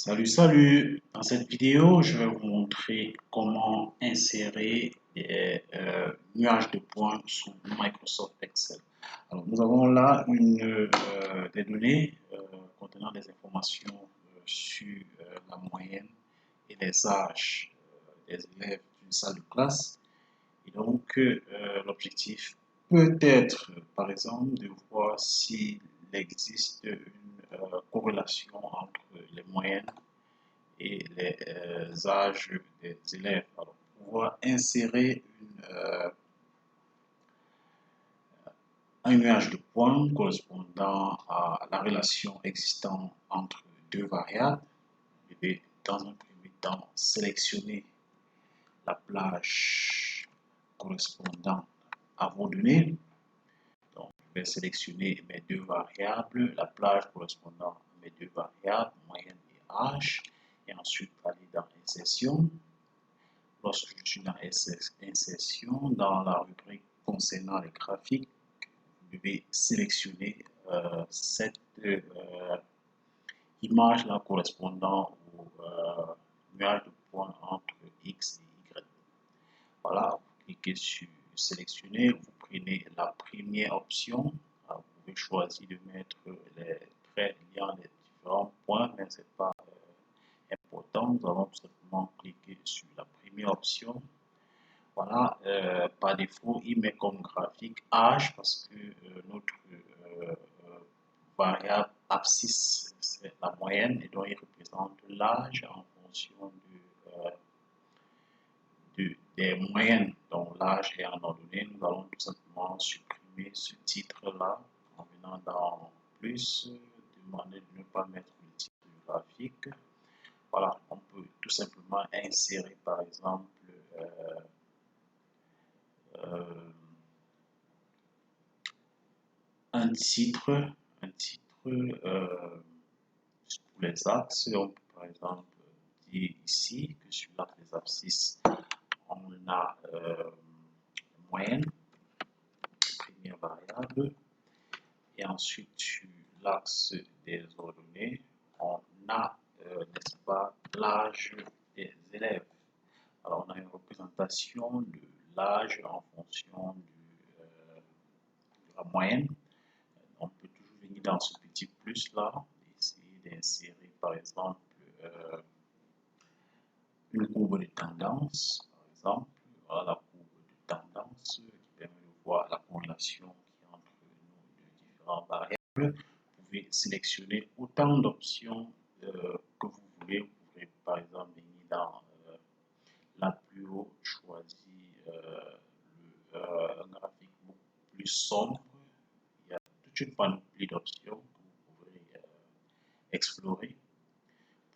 Salut! Dans cette vidéo, je vais vous montrer comment insérer des nuages de points sous Microsoft Excel. Alors, nous avons là des données contenant des informations sur la moyenne et les âges des élèves d'une salle de classe. Et donc, l'objectif peut être, par exemple, de voir s'il existe une corrélation entre les moyennes et les âges des élèves. Alors, pour pouvoir insérer un nuage de points correspondant à la relation existante entre deux variables, je vais dans un premier temps sélectionner la plage correspondant à vos données. Donc, je vais sélectionner mes deux variables, la plage correspondant à mes deux variables, moyenne et âge, et ensuite aller dans insertion. Lorsque je suis dans insertion, dans la rubrique concernant les graphiques, je vais sélectionner cette image là correspondant au nuage de points entre X et Y. Voilà, vous cliquez sur sélectionner, vous prenez la première option. Alors, vous pouvez choisir de mettre les traits liant les différents points, mais ce n'est pas important. Nous allons tout simplement cliquer sur la première option. Voilà, par défaut, il met comme graphique âge parce que notre variable abscisse, c'est la moyenne et donc il représente l'âge en fonction des moyennes dont l'âge est en ordonnée. Nous allons tout simplement supprimer ce titre-là en venant dans plus, demander de ne pas mettre le titre du graphique. Voilà, on peut tout simplement insérer par exemple un titre pour les axes. On peut par exemple dire ici que sur l'axe des abscisses, on a moyenne, première variable, et ensuite sur l'axe des ordonnées, on a, n'est-ce pas, l'âge des élèves. Alors, on a une représentation de l'âge en fonction de la moyenne. On peut toujours venir dans ce petit plus là, essayer d'insérer par exemple une courbe de tendance, par exemple. Voilà la courbe de tendance qui permet de voir la corrélation qui est entre nos différentes variables. Vous pouvez sélectionner autant d'options que vous voulez. Vous pouvez par exemple venir dans la plus haut, choisir un graphique beaucoup plus sombre. Il y a toute une panoplie d'options que vous pouvez explorer,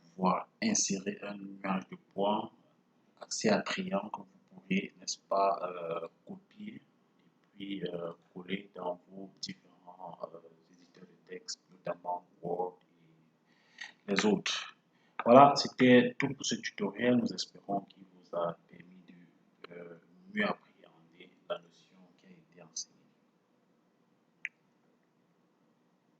pouvoir insérer un nuage de points assez attrayant que vous pouvez, n'est-ce pas, copier et puis coller dans vos différents éditeurs de texte, notamment Word et les autres. Voilà, c'était tout pour ce tutoriel. Nous espérons qu'il vous a permis de mieux apprendre